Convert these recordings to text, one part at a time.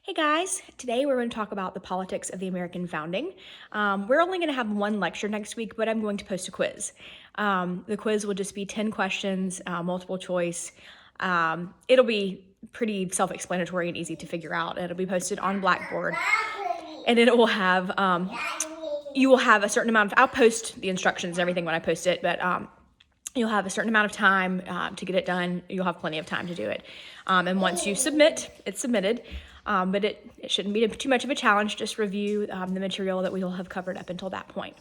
Hey guys, today we're going to talk about the politics of the American founding. We're only going to have one lecture next week, but I'm going to post a quiz. The quiz will just be 10 questions, multiple choice. It'll be pretty self-explanatory and easy to figure out. It'll be posted on Blackboard, and it will have, you will have a certain amount of, I'll post the instructions and everything when I post it, but you'll have a certain amount of time to get it done. You'll have plenty of time to do it. And once you submit, it's submitted. But it shouldn't be too much of a challenge. Just review the material that we will have covered up until that point.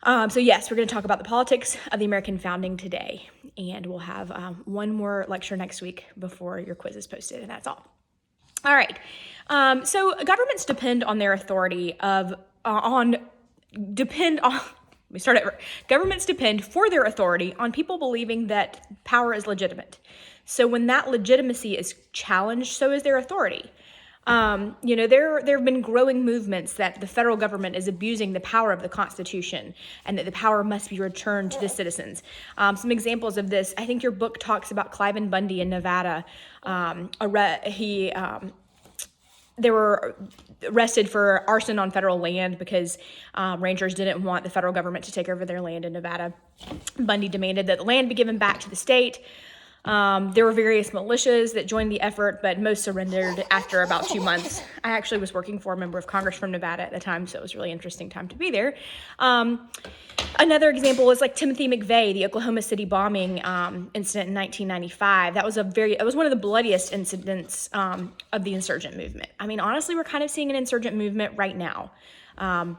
So yes, we're going to talk about the politics of the American founding today. And we'll have one more lecture next week before your quiz is posted, and that's all. All right. So governments depend on their authority Governments depend for their authority on people believing that power is legitimate. So when that legitimacy is challenged, so is their authority. There have been growing movements that the federal government is abusing the power of the Constitution and that the power must be returned to the citizens. Some examples of this, I think your book talks about Cliven Bundy in Nevada. They were arrested for arson on federal land because rangers didn't want the federal government to take over their land in Nevada. Bundy demanded that the land be given back to the state. There were various militias that joined the effort, but most surrendered after about 2 months. I actually was working for a member of Congress from Nevada at the time, so it was a really interesting time to be there. Another example is like Timothy McVeigh, the Oklahoma City bombing incident in 1995. It was one of the bloodiest incidents of the insurgent movement. I mean, honestly, we're kind of seeing an insurgent movement right now. The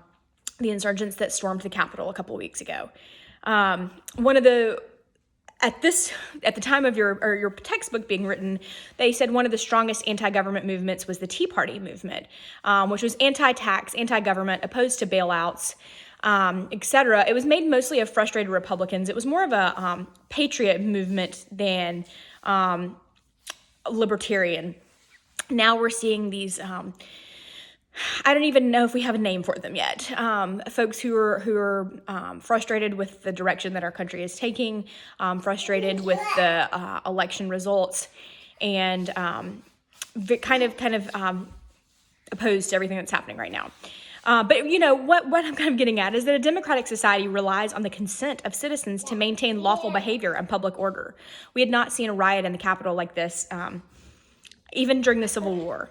insurgents that stormed the Capitol a couple weeks ago. At the time of your textbook being written, they said one of the strongest anti-government movements was the Tea Party movement, which was anti-tax, anti-government, opposed to bailouts, etc. It was made mostly of frustrated Republicans. It was more of a patriot movement than libertarian. Now we're seeing these. I don't even know if we have a name for them yet. Folks who are frustrated with the direction that our country is taking, frustrated with the election results, and kind of opposed to everything that's happening right now. But what I'm kind of getting at is that a democratic society relies on the consent of citizens to maintain lawful behavior and public order. We had not seen a riot in the Capitol like this, even during the Civil War.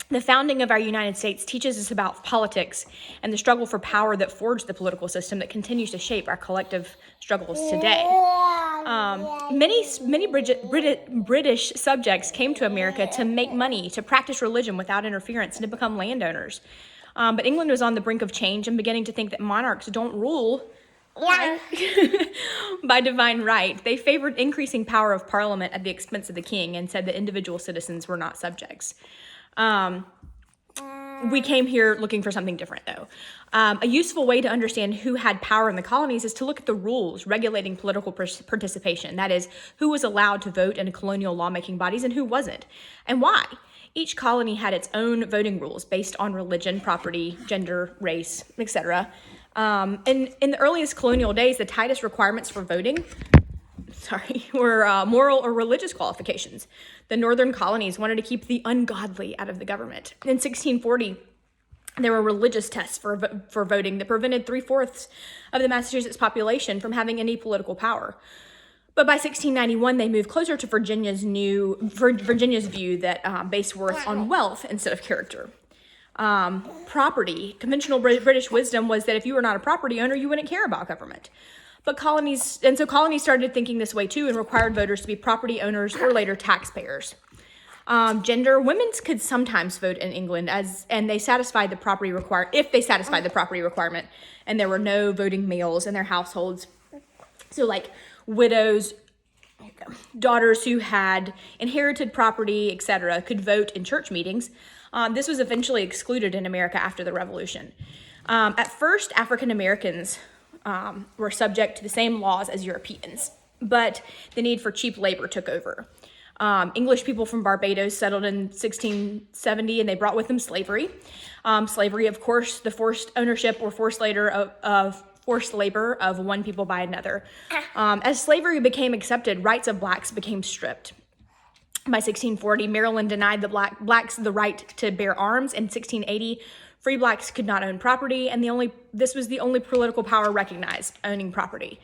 The founding of our United States teaches us about politics and the struggle for power that forged the political system that continues to shape our collective struggles today. Many British subjects came to America to make money, to practice religion without interference, and to become landowners. But England was on the brink of change and beginning to think that monarchs don't rule by divine right. They favored increasing power of Parliament at the expense of the king and said that individual citizens were not subjects. We came here looking for something different, though. A useful way to understand who had power in the colonies is to look at the rules regulating political participation. That is, who was allowed to vote in colonial lawmaking bodies and who wasn't, and why. Each colony had its own voting rules based on religion, property, gender, race, etc. In the earliest colonial days, the tightest requirements for voting were moral or religious qualifications. The northern colonies wanted to keep the ungodly out of the government. In 1640, there were religious tests for voting that prevented 3/4 of the Massachusetts population from having any political power. But by 1691, they moved closer to Virginia's view that based worth on wealth instead of character. Property. Conventional British wisdom was that if you were not a property owner, you wouldn't care about government. But colonies started thinking this way too and required voters to be property owners or later taxpayers. Gender, women could sometimes vote in England if they satisfied the property requirement, and there were no voting males in their households. So like widows, daughters who had inherited property, etc., could vote in church meetings. This was eventually excluded in America after the Revolution. At first, African Americans were subject to the same laws as Europeans, but the need for cheap labor took over. English people from Barbados settled in 1670, and they brought with them slavery. Slavery, of course, the forced ownership or forced labor of one people by another. As slavery became accepted, rights of blacks became stripped. By 1640, Maryland denied the blacks the right to bear arms. In 1680, free blacks could not own property, and this was the only political power recognized, owning property.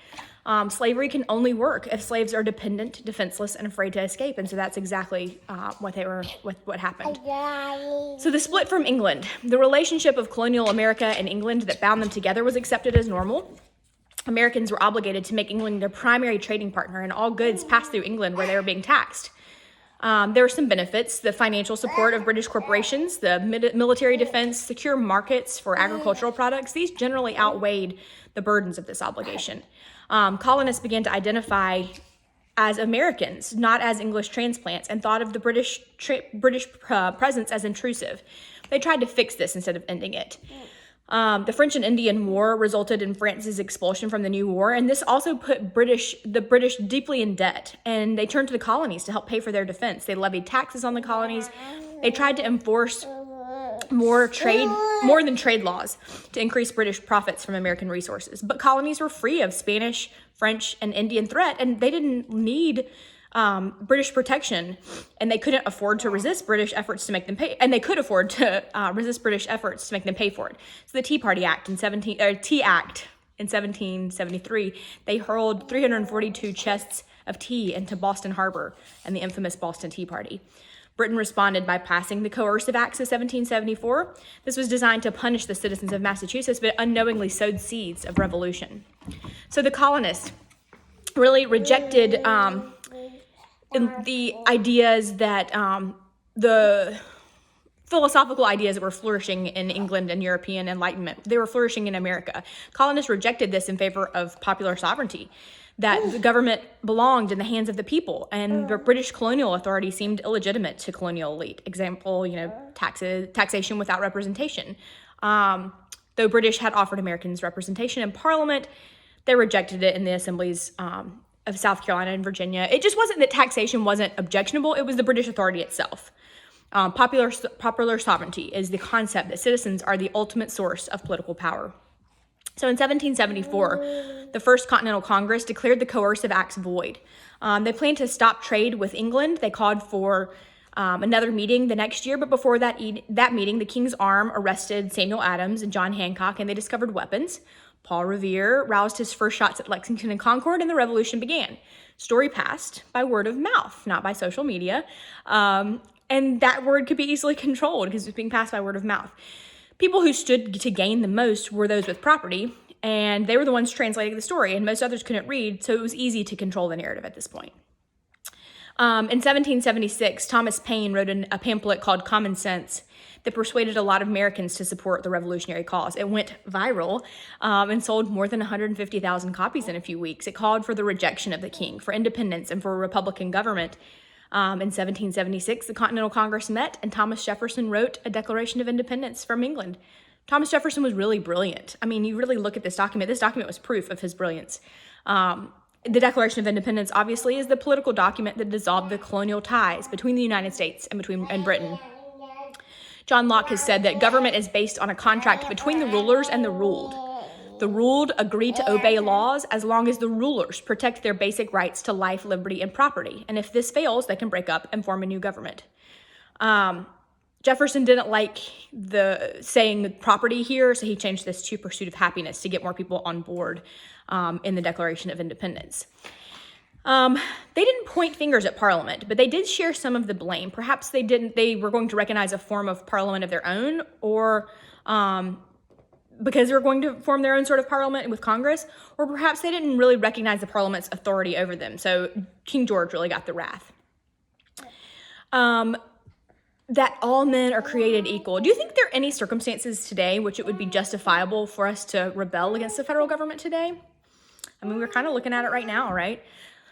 Slavery can only work if slaves are dependent, defenseless, and afraid to escape, and so that's exactly what happened. So the split from England, the relationship of colonial America and England that bound them together was accepted as normal. Americans were obligated to make England their primary trading partner, and all goods passed through England where they were being taxed. There were some benefits: the financial support of British corporations, the military defense, secure markets for agricultural products. These generally outweighed the burdens of this obligation. Colonists began to identify as Americans, not as English transplants, and thought of the British presence as intrusive. They tried to fix this instead of ending it. The French and Indian War resulted in France's expulsion from the new war, and this also put the British deeply in debt, and they turned to the colonies to help pay for their defense. They levied taxes on the colonies. They tried to enforce more than trade laws to increase British profits from American resources. But colonies were free of Spanish, French, and Indian threat, and they didn't need British protection, and they couldn't afford to resist British efforts to make them pay, and they could afford to resist British efforts to make them pay for it. So the Tea Act in 1773, they hurled 342 chests of tea into Boston Harbor and the infamous Boston Tea Party. Britain responded by passing the Coercive Acts of 1774. This was designed to punish the citizens of Massachusetts, but unknowingly sowed seeds of revolution. So the colonists really rejected the ideas that the philosophical ideas that were flourishing in England and European Enlightenment. They were flourishing in America. Colonists rejected this in favor of popular sovereignty, that the government belonged in the hands of the people, and the British colonial authority seemed illegitimate to colonial elite. Example, taxation without representation. Though British had offered Americans representation in Parliament, they rejected it in the assemblies of South Carolina and Virginia. It just wasn't that taxation wasn't objectionable, it was the British authority itself. Popular sovereignty is the concept that citizens are the ultimate source of political power. So in 1774, the First Continental Congress declared the Coercive Acts void. They planned to stop trade with England. They called for another meeting the next year, but before that meeting, the King's Arm arrested Samuel Adams and John Hancock, and they discovered weapons. Paul Revere roused his first shots at Lexington and Concord, and the revolution began. Story passed by word of mouth, not by social media, and that word could be easily controlled because it was being passed by word of mouth. People who stood to gain the most were those with property, and they were the ones translating the story, and most others couldn't read, so it was easy to control the narrative at this point. In 1776, Thomas Paine wrote a pamphlet called Common Sense that persuaded a lot of Americans to support the revolutionary cause. It went viral and sold more than 150,000 copies in a few weeks. It called for the rejection of the king, for independence, and for a Republican government. In 1776, the Continental Congress met, and Thomas Jefferson wrote a Declaration of Independence from England. Thomas Jefferson was really brilliant. I mean, you really look at this document. This document was proof of his brilliance. The Declaration of Independence, obviously, is the political document that dissolved the colonial ties between the United States and Britain. John Locke has said that government is based on a contract between the rulers and the ruled. The ruled agree to obey laws as long as the rulers protect their basic rights to life, liberty, and property. And if this fails, they can break up and form a new government. Jefferson didn't like the saying property here, so he changed this to pursuit of happiness to get more people on board in the Declaration of Independence. They didn't point fingers at Parliament, but they did share some of the blame. Perhaps they were going to recognize a form of Parliament of their own, or because they were going to form their own sort of Parliament with Congress, or perhaps they didn't really recognize the Parliament's authority over them. So King George really got the wrath. That all men are created equal. Do you think there are any circumstances today in which it would be justifiable for us to rebel against the federal government today? I mean, we're kind of looking at it right now, right?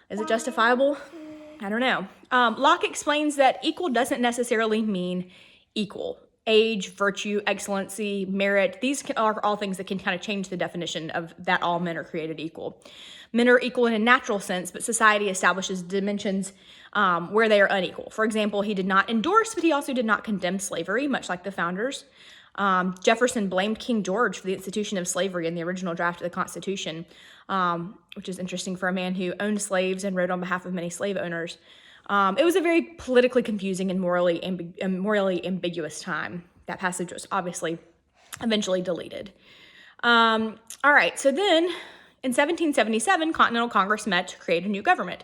Is it justifiable? I don't know. Locke explains that equal doesn't necessarily mean equal. Age, virtue, excellency, merit, these are all things that can kind of change the definition of that all men are created equal. Men are equal in a natural sense, but society establishes dimensions where they are unequal. For example, he did not endorse, but he also did not condemn slavery, much like the founders. Jefferson blamed King George for the institution of slavery in the original draft of the Constitution, which is interesting for a man who owned slaves and wrote on behalf of many slave owners. It was a very politically confusing and morally ambiguous time. That passage was obviously eventually deleted. All right, so then in 1777, Continental Congress met to create a new government.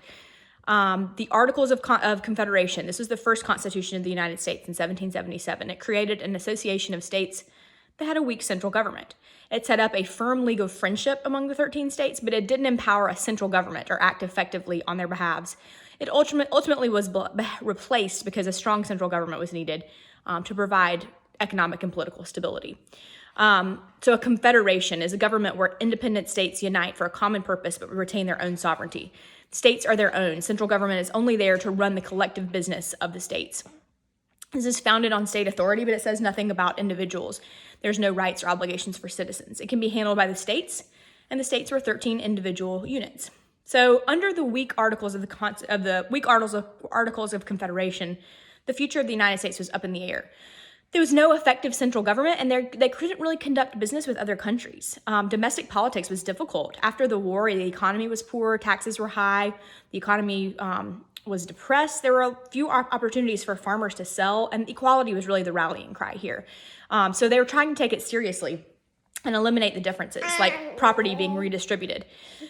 The Articles of Confederation. This was the first Constitution of the United States in 1777. It created an association of states that had a weak central government. It set up a firm league of friendship among the 13 states, but it didn't empower a central government or act effectively on their behalves. It ultimately was replaced because a strong central government was needed to provide economic and political stability. So a confederation is a government where independent states unite for a common purpose but retain their own sovereignty. States are their own. Central government is only there to run the collective business of the states. This is founded on state authority, but it says nothing about individuals. There's no rights or obligations for citizens. It can be handled by the states, and the states were 13 individual units. So under the weak Articles of Confederation, the future of the United States was up in the air. There was no effective central government, and they couldn't really conduct business with other countries. Domestic politics was difficult. After the war, the economy was poor, taxes were high, the economy was depressed. There were a few opportunities for farmers to sell, and equality was really the rallying cry here. So they were trying to take it seriously and eliminate the differences, like property being redistributed.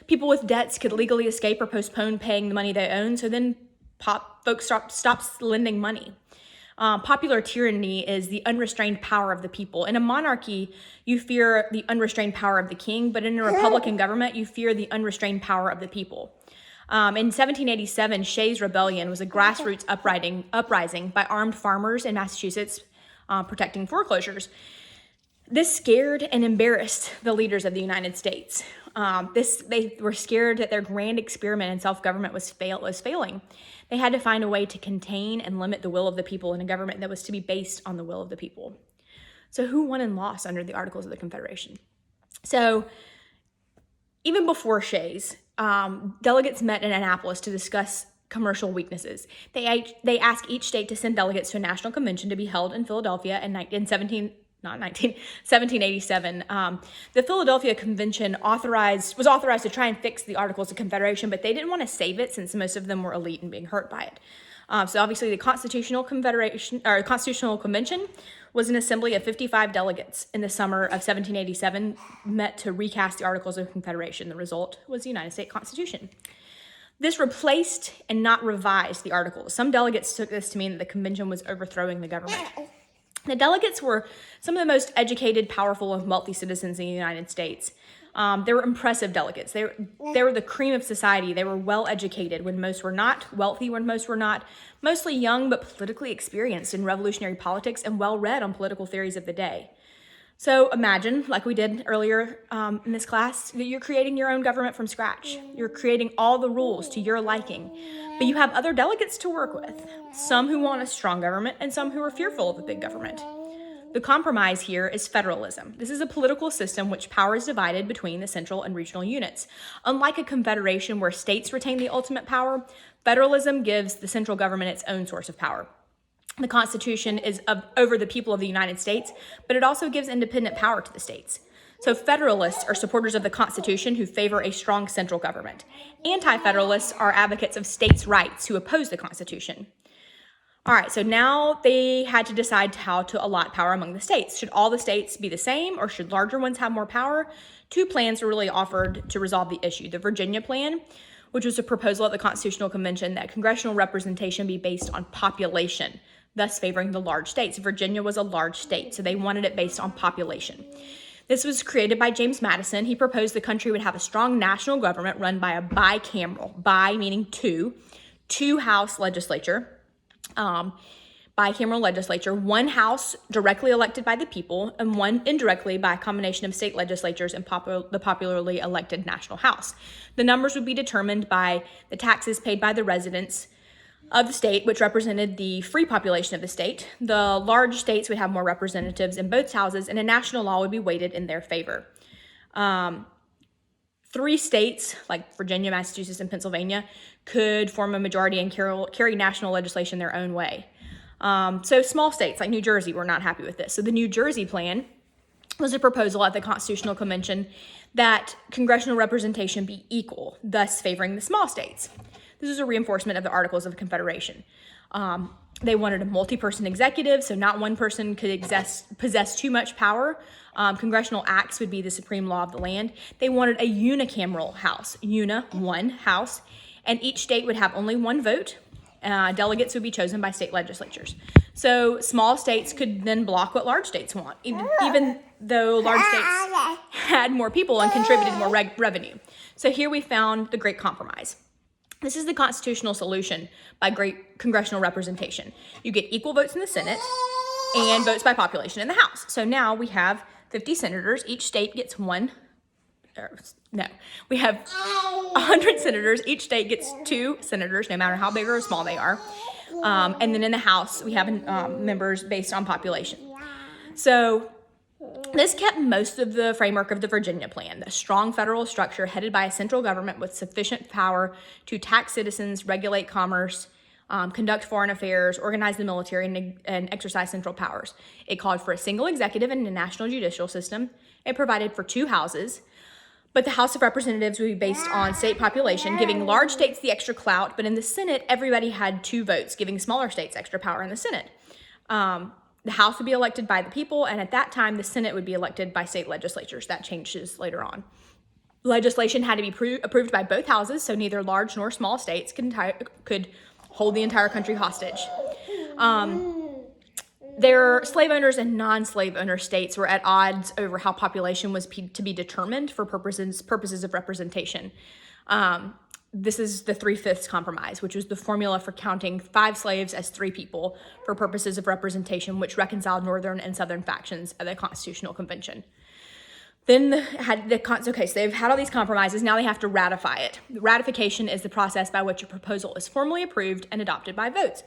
People with debts could legally escape or postpone paying the money they own, so then folks stopped lending money. Popular tyranny is the unrestrained power of the people. In a monarchy, you fear the unrestrained power of the king, but in a Republican government, you fear the unrestrained power of the people. In 1787, Shays' Rebellion was a grassroots uprising by armed farmers in Massachusetts protecting foreclosures. This scared and embarrassed the leaders of the United States. They were scared that their grand experiment in self-government was failing. They had to find a way to contain and limit the will of the people in a government that was to be based on the will of the people. So who won and lost under the Articles of the Confederation? So even before Shays, delegates met in Annapolis to discuss commercial weaknesses. They asked each state to send delegates to a national convention to be held in Philadelphia in 1787. The Philadelphia Convention was authorized to try and fix the Articles of Confederation, but they didn't want to save it since most of them were elite and being hurt by it. So obviously the Constitutional Convention was an assembly of 55 delegates in the summer of 1787 met to recast the Articles of Confederation. The result was the United States Constitution. This replaced and not revised the Articles. Some delegates took this to mean that the convention was overthrowing the government. The delegates were some of the most educated, powerful, and wealthy citizens in the United States. They were impressive delegates. They were the cream of society. They were well educated when most were not, wealthy when most were not, mostly young but politically experienced in revolutionary politics and well read on political theories of the day. So imagine, like we did earlier in this class, that you're creating your own government from scratch. You're creating all the rules to your liking, but you have other delegates to work with, some who want a strong government and some who are fearful of a big government. The compromise here is federalism. This is a political system which power is divided between the central and regional units. Unlike a confederation where states retain the ultimate power, federalism gives the central government its own source of power. The Constitution is over the people of the United States, but it also gives independent power to the states. So Federalists are supporters of the Constitution who favor a strong central government. Anti-Federalists are advocates of states' rights who oppose the Constitution. All right, so now they had to decide how to allot power among the states. Should all the states be the same, or should larger ones have more power? Two plans were really offered to resolve the issue. The Virginia plan, which was a proposal at the Constitutional Convention that congressional representation be based on population, thus favoring the large states. Virginia was a large state, so they wanted it based on population. This was created by James Madison. He proposed the country would have a strong national government run by a bicameral, meaning two house legislature, bicameral legislature, one house directly elected by the people and one indirectly by a combination of state legislatures and the popularly elected national house. The numbers would be determined by the taxes paid by the residents of the state, which represented the free population of the state. The large states would have more representatives in both houses, and a national law would be weighted in their favor. 3 states, like Virginia, Massachusetts, and Pennsylvania, could form a majority and carry national legislation their own way. So small states like New Jersey were not happy with this. So the New Jersey plan was a proposal at the Constitutional Convention that congressional representation be equal, thus favoring the small states. This is a reinforcement of the Articles of Confederation. They wanted a multi-person executive, so not one person could possess too much power. Congressional acts would be the supreme law of the land. They wanted a unicameral house, one house, and each state would have only one vote. Delegates would be chosen by state legislatures. So small states could then block what large states want, even though large states had more people and contributed more revenue. So here we found the Great Compromise. This is the constitutional solution by great congressional representation. You get equal votes in the Senate and votes by population in the House. So now we have 50 senators. Each state gets we have 100 senators. Each state gets 2 senators, no matter how big or small they are. And then in the House, we have members based on population. So this kept most of the framework of the Virginia Plan, a strong federal structure headed by a central government with sufficient power to tax citizens, regulate commerce, conduct foreign affairs, organize the military, and exercise central powers. It called for a single executive and a national judicial system. It provided for 2 houses, but the House of Representatives would be based on state population, giving large states the extra clout, but in the Senate, everybody had 2 votes, giving smaller states extra power in the Senate. The House would be elected by the people, and at that time, the Senate would be elected by state legislatures. That changes later on. Legislation had to be approved by both houses, so neither large nor small states could hold the entire country hostage. Their slave owners and non-slave owner states were at odds over how population was to be determined for purposes of representation. This is the 3/5 compromise, which was the formula for counting 5 slaves as 3 people for purposes of representation, which reconciled northern and southern factions of the Constitutional Convention. Then so they've had all these compromises. Now they have to ratify it. Ratification is the process by which a proposal is formally approved and adopted by votes.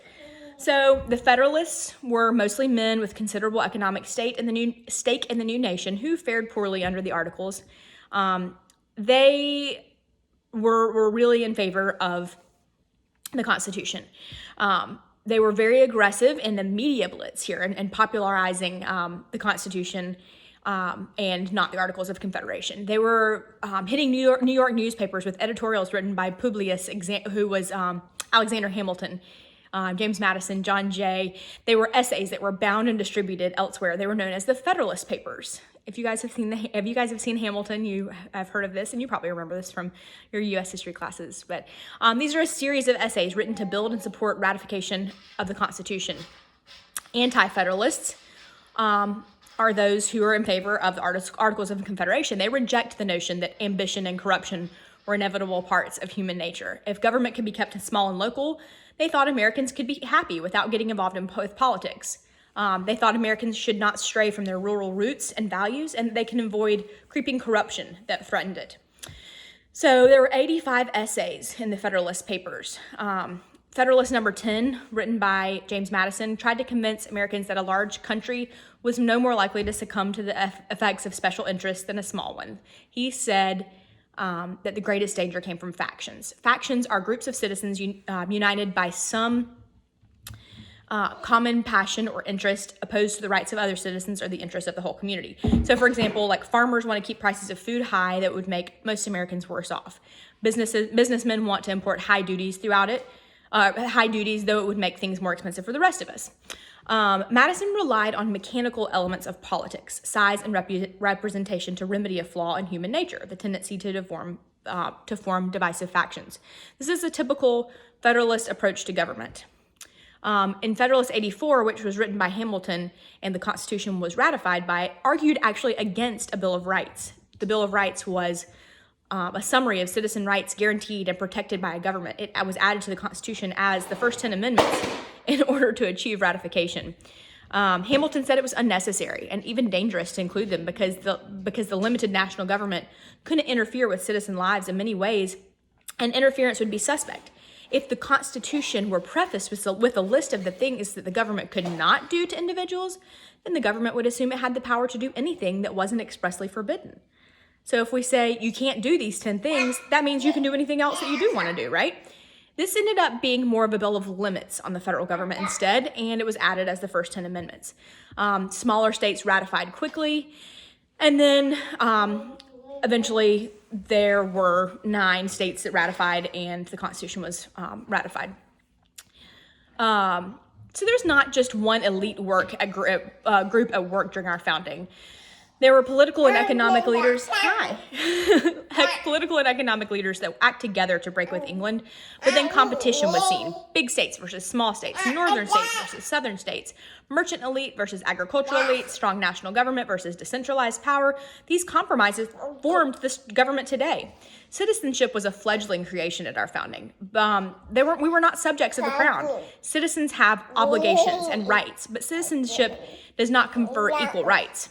So the Federalists were mostly men with considerable economic stake in the new nation who fared poorly under the Articles. They were really in favor of the Constitution. They were very aggressive in the media blitz here and popularizing the Constitution and not the Articles of Confederation. They were hitting New York newspapers with editorials written by Publius, who was Alexander Hamilton, James Madison, John Jay. They were essays that were bound and distributed elsewhere. They were known as the Federalist Papers. If you guys have seen Hamilton, you have heard of this, and you probably remember this from your U.S. history classes. But these are a series of essays written to build and support ratification of the Constitution. Anti-Federalists are those who are in favor of the Articles of Confederation. They reject the notion that ambition and corruption were inevitable parts of human nature. If government could be kept small and local, they thought Americans could be happy without getting involved with politics. They thought Americans should not stray from their rural roots and values, and they can avoid creeping corruption that threatened it. So there were 85 essays in the Federalist Papers. Federalist number 10, written by James Madison, tried to convince Americans that a large country was no more likely to succumb to the effects of special interests than a small one. He said that the greatest danger came from factions. Factions are groups of citizens united by some common passion or interest opposed to the rights of other citizens or the interests of the whole community. So, for example, like farmers want to keep prices of food high that would make most Americans worse off. Businessmen want to import high duties though it would make things more expensive for the rest of us. Madison relied on mechanical elements of politics, size and representation to remedy a flaw in human nature, the tendency to form divisive factions. This is a typical Federalist approach to government. In Federalist 84, which was written by Hamilton and the Constitution was ratified by, argued actually against a Bill of Rights. The Bill of Rights was a summary of citizen rights guaranteed and protected by a government. It was added to the Constitution as the first 10 amendments in order to achieve ratification. Hamilton said it was unnecessary and even dangerous to include them because the limited national government couldn't interfere with citizen lives in many ways, and interference would be suspect. If the Constitution were prefaced with a list of the things that the government could not do to individuals, then the government would assume it had the power to do anything that wasn't expressly forbidden. So if we say you can't do these 10 things, that means you can do anything else that you do want to do, right? This ended up being more of a bill of limits on the federal government instead, and it was added as the first 10 amendments. Smaller states ratified quickly, and then eventually there were 9 states that ratified, and the Constitution was ratified. So there's not just one elite group at work during our founding. There were political and economic leaders. Political and economic leaders that act together to break with England, but then competition was seen. Big states versus small states, northern states versus southern states, merchant elite versus agricultural elite, strong national government versus decentralized power. These compromises formed this government today. Citizenship was a fledgling creation at our founding. We were not subjects of the crown. Citizens have obligations and rights, but citizenship does not confer equal rights.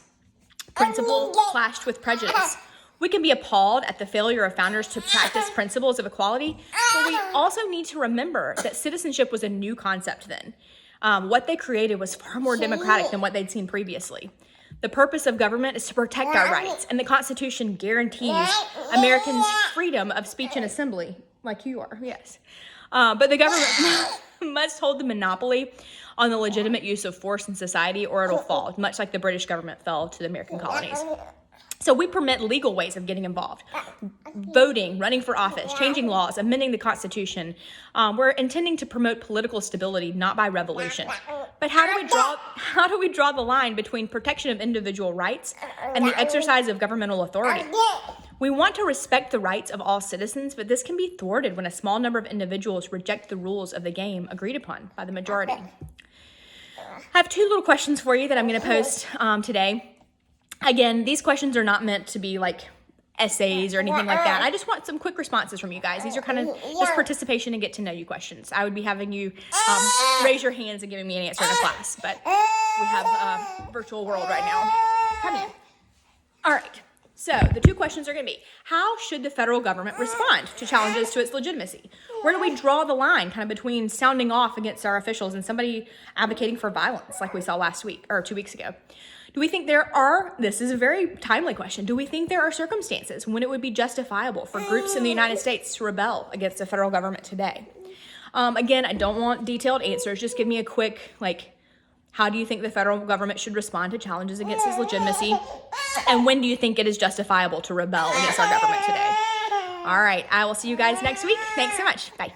Principle clashed with prejudice. We can be appalled at the failure of founders to practice principles of equality, but we also need to remember that citizenship was a new concept then. What they created was far more democratic than what they'd seen previously. The purpose of government is to protect our rights, and the Constitution guarantees Americans freedom of speech and assembly, like you are, yes. But the government must hold the monopoly on the legitimate use of force in society, or it'll fall, much like the British government fell to the American colonies. So we permit legal ways of getting involved. Voting, running for office, changing laws, amending the Constitution. We're intending to promote political stability, not by revolution. But how do we draw the line between protection of individual rights and the exercise of governmental authority? We want to respect the rights of all citizens, but this can be thwarted when a small number of individuals reject the rules of the game agreed upon by the majority. I have 2 little questions for you that I'm going to post today. Again, these questions are not meant to be like essays or anything like that. I just want some quick responses from you guys. These are kind of just participation and get to know you questions. I would be having you raise your hands and giving me an answer in a class, but we have a virtual world right now. Come in. All right. So the 2 questions are going to be, how should the federal government respond to challenges to its legitimacy? Where do we draw the line kind of between sounding off against our officials and somebody advocating for violence like we saw last week or 2 weeks ago? Do we think this is a very timely question, do we think there are circumstances when it would be justifiable for groups in the United States to rebel against the federal government today? Again, I don't want detailed answers. Just give me a quick, how do you think the federal government should respond to challenges against its legitimacy? And when do you think it is justifiable to rebel against our government today? All right, I will see you guys next week. Thanks so much. Bye.